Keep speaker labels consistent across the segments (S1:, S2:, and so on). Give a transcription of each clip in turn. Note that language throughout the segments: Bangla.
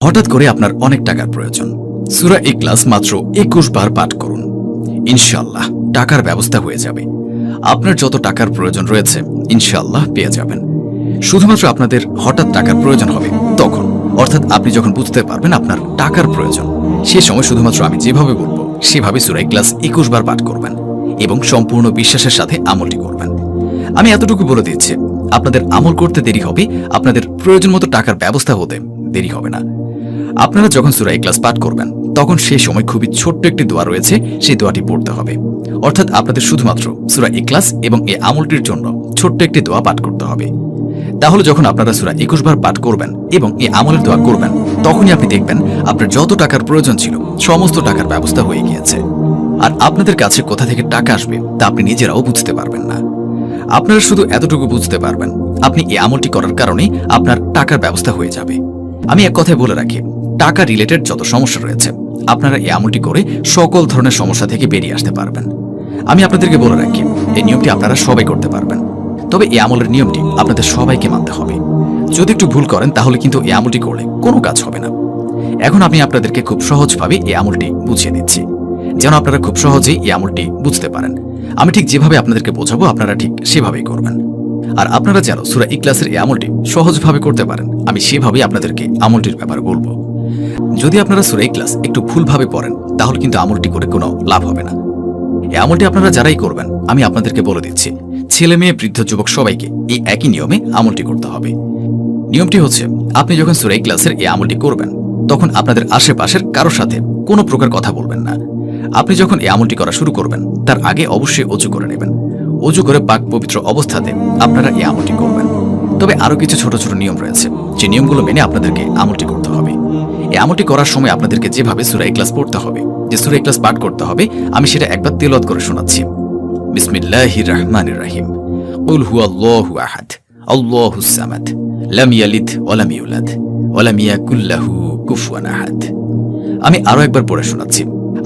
S1: হঠাৎ করে আপনার অনেক টাকার প্রয়োজন। সূরা ইখলাস মাত্র ২১ বার পাঠ করুন, ইনশাআল্লাহ টাকার ব্যবস্থা হয়ে যাবে। আপনার যত টাকার প্রয়োজন রয়েছে ইনশাআল্লাহ পেয়ে যাবেন। শুধুমাত্র আপনাদের হঠাৎ টাকার প্রয়োজন হবে তখন, অর্থাৎ আপনি যখন বুঝতে পারবেন আপনার টাকার প্রয়োজন, সে সময় শুধুমাত্র আমি যেভাবে বলবো সেভাবে সূরা ইখলাস ২১ বার পাঠ করবেন এবং সম্পূর্ণ বিশ্বাসের সাথে আমলটি করবেন। আমি এতটুকু বলে দিচ্ছি, আপনাদের আমল করতে দেরি হবে, আপনাদের প্রয়োজন মতো টাকার ব্যবস্থা হতে দেরি হবে না। আপনারা যখন সূরা ইখলাস পাঠ করবেন তখন সেই সময় খুবই ছোট্ট একটি দোয়া রয়েছে, সেই দোয়াটি পড়তে হবে। অর্থাৎ আপনাদের শুধুমাত্র সূরা ইখলাস এবং এই আমলটির জন্য ছোট্ট একটি দোয়া পাঠ করতে হবে। তাহলে যখন আপনারা সূরা ২১ বার পাঠ করবেন এবং এই আমলের দোয়া করবেন, তখনই আপনি দেখবেন আপনার যত টাকার প্রয়োজন ছিল সমস্ত টাকার ব্যবস্থা হয়ে গিয়েছে। আর আপনাদের কাছে কোথা থেকে টাকা আসবে তা আপনি নিজেরাও বুঝতে পারবেন না। আপনারা শুধু এতটুকু বুঝতে পারবেন আপনি এই আমলটি করার কারণে আপনার টাকার ব্যবস্থা হয়ে যাবে। আমি এক কথায় বলে রাখি, টাকা রিলেটেড যত সমস্যা রয়েছে আপনারা এই আমলটি করে সকল ধরনের সমস্যা থেকে বেরিয়ে আসতে পারবেন। আমি আপনাদেরকে বলে রাখি, এই নিয়মটি আপনারা সবাই করতে পারবেন, তবে এই আমলের নিয়মটি আপনাদের সবাইকে মানতে হবে। যদি একটু ভুল করেন তাহলে কিন্তু এই আমলটি করলে কোনো কাজ হবে না। এখন আমি আপনাদেরকে খুব সহজভাবে এই আমলটি বুঝিয়ে দিচ্ছি, যেন আপনারা খুব সহজেই এই আমলটি বুঝতে পারেন। আমি ঠিক যেভাবে আপনাদেরকে বোঝাবো আপনারা ঠিক সেভাবেই করবেন। আর আপনারা যেন সূরা ইখলাসের এই আমলটি সহজভাবে করতে পারেন, আমি সেভাবেই আপনাদেরকে আমলটির ব্যাপারে বলবো। যদি আপনারা সূরা ইখলাস একটু ভুলভাবে পড়েন তাহলে কিন্তু আমলটি করে কোনো লাভ হবে না। এই আমলটি আপনারা যারাই করবেন আমি আপনাদেরকে বলে দিচ্ছি, ছেলে মেয়ে বৃদ্ধ যুবক সবাইকে এই একই নিয়মে আমলটি করতে হবে। নিয়মটি হচ্ছে, আপনি যখন সূরা ইখলাসের এই আমলটি করবেন তখন আপনাদের আশেপাশের কারোর সাথে কোনো প্রকার কথা বলবেন না। আপনি যখন এই আমলটি করা শুরু করবেন তার আগে অবশ্যই ওযু করে নেবেন। ওযু করে পাক পবিত্র অবস্থাতে আপনারা এই আমলটি করবেন। তবে আরও কিছু ছোট ছোট নিয়ম রয়েছে, যে নিয়মগুলো মেনে আপনাদেরকে আমলটি করতে হবে। এই আমলটি করার সময় আপনাদেরকে যেভাবে সূরা ইখলাস পড়তে হবে, যে সূরা ইখলাস পাঠ করতে হবে, আমি সেটা একবার তেলাওয়াত করে শোনাচ্ছি। বিসমিল্লাহির রহমানির রহিম। কুল হুয়াল্লাহু আহাদ, আল্লাহুস সামাদ, লাম ইয়ালিদ ওয়া লাম ইউলাদ ওয়া লাম ইয়াকুল লাহু কুফুয়ান আহাদ। আমি আরও একবার পড়ে শোনাচ্ছি।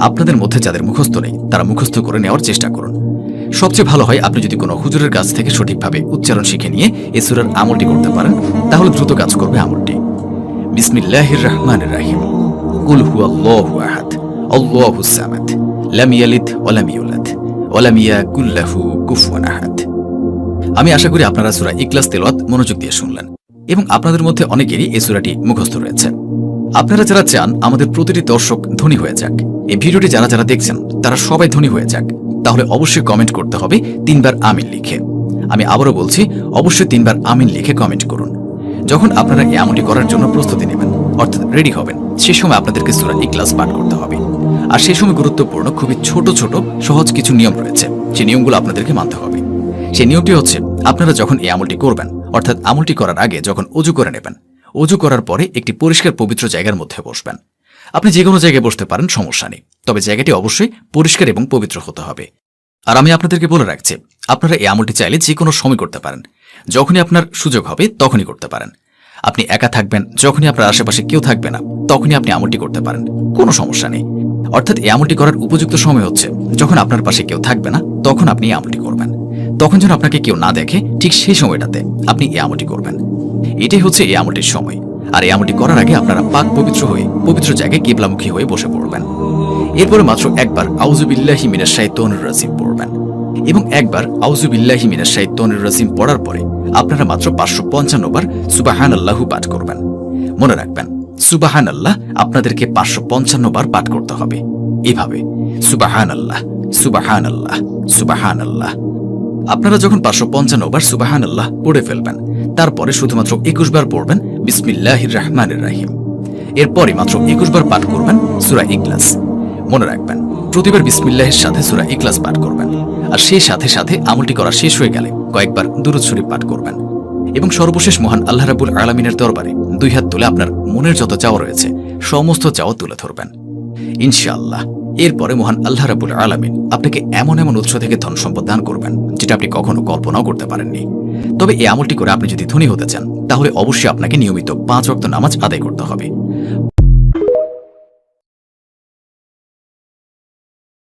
S1: আপনাদের মধ্যে যাদের মুখস্থ নেই তারা মুখস্থ করে নেওয়ার চেষ্টা করুন। সবচেয়ে ভালো হয় আপনি যদি কোনো হুজুরের কাছ থেকে সঠিকভাবে উচ্চারণ শিখে নিয়ে এই সূরার আমলটি করতে পারেন, তাহলে দ্রুত কাজ করবে আমলটি। বিসমিল্লাহির রহমানির রহিম। কুল হুয়াল্লাহু আহাদ, আল্লাহুস সামাদ, লাম ইয়ালিদ ওয়া লাম ইউলাদ ওয়া লাম ইয়াকুল লাহু কুফুয়ান আহাদ। আমি আশা করি আপনারা সূরা ইখলাস তেলাওয়াত মনোযোগ দিয়ে শুনলেন এবং আপনাদের মধ্যে অনেকেরই এই সূরাটি মুখস্থ রয়েছে। আপনারা যারা চান আমাদের প্রতিটি দর্শক ধনী হয়ে যাক, এই ভিডিওটি যারা যারা দেখছেন তারা সবাই ধনী হয়ে যাক, তাহলে অবশ্যই কমেন্ট করতে হবে ৩ বার আমিন লিখে। আমি আবারও বলছি, অবশ্যই ৩ বার আমিন লিখে কমেন্ট করুন। যখন আপনারা এই আমলটি করার জন্য প্রস্তুতি নেবেন, অর্থাৎ রেডি হবেন, সেই সময় আপনাদেরকে সূরা ইখলাস পাঠ করতে হবে। আর সেই সময় গুরুত্বপূর্ণ খুবই ছোট ছোট সহজ কিছু নিয়ম রয়েছে, সেই নিয়মগুলো আপনাদেরকে মানতে হবে। সেই নিয়মটি হচ্ছে, আপনারা যখন এই আমলটি করবেন, অর্থাৎ আমলটি করার আগে যখন ওযু করে নেবেন, ওযু করার পরে একটি পরিষ্কার পবিত্র জায়গার মধ্যে বসবেন। আপনি যে কোনো জায়গায় বসতে পারেন, সমস্যা নেই, তবে জায়গাটি অবশ্যই পরিষ্কার এবং পবিত্র হতে হবে। আর আমি আপনাদেরকে বলে রাখছি, আপনারা এই আমলটি চাইলে যে কোনো সময় করতে পারেন, যখনই আপনার সুযোগ হবে তখনই করতে পারেন। আপনি একা থাকবেন, যখনই আপনার আশেপাশে কেউ থাকবে না তখনই আপনি আমলটি করতে পারেন, কোনো সমস্যা নেই। অর্থাৎ এই আমলটি করার উপযুক্ত সময় হচ্ছে যখন আপনার পাশে কেউ থাকবে না তখন আপনি এই আমলটি করবেন। তখন যেন আপনাকে কেউ না দেখে, ঠিক সেই সময়টাতে আপনি এই আমলটি করবেন। এটাই হচ্ছে এই আমলটির সময়। আর এই আমলটি করার আগে আপনারা পাক পবিত্র হয়ে পবিত্র জায়গায় কিবলামুখী হয়ে বসে পড়বেন। এরপরে মাত্র একবার আউযু বিল্লাহি মিনাশ শাইতানির রাজিম পড়বেন এবং একবার আউযু বিল্লাহি মিনাশ শাইতানির রাজিম পড়ার পরে আপনারা মাত্র ৫৫৫ বার সুবহানাল্লাহু পাঠ করবেন। মনে রাখবেন, সুবহানাল্লাহ আপনাদেরকে ৫৫৫ বার পাঠ করতে হবে। এভাবে সুবহানাল্লাহ, সুবহানাল্লাহ, সুবহানাল্লাহ। আপনারা যখন ৫৫৫ বার সুবহানাল্লাহ পড়ে ফেলবেন, তারপরে শুধুমাত্র ২১ বার পড়বেন বিসমিল্লাহির রহমানির রহিম। এরপরে মাত্র ২১ বার পাঠ করবেন সূরা ইখলাস। মনে রাখবেন, প্রতিবার বিসমিল্লাহের সাথে সূরা ইখলাস পাঠ করবেন। আর সেই সাথে সাথে আমলটি করা শেষ হয়ে গেলে কয়েকবার দুরূদ শরীফ পাঠ করবেন এবং সর্বশেষ মহান আল্লাহ রাব্বুল আলামিনের দরবারে ২ হাত তুলে আপনার মনের যত চাওয়া রয়েছে সমস্ত চাওয়া তুলে ধরবেন, ইনশাআল্লাহ। এরপরে মহান আল্লাহ রাব্বুল আলামিন আপনাকে এমন এমন উৎস থেকে ধন সম্পদ দান করবেন যেটা আপনি কখনো কল্পনাও করতে পারেননি। তবে এই আমলটি করে আপনি যদি ধনী হতে চান তাহলে অবশ্যই আপনাকে নিয়মিত ৫ ওয়াক্ত নামাজ আদায় করতে হবে।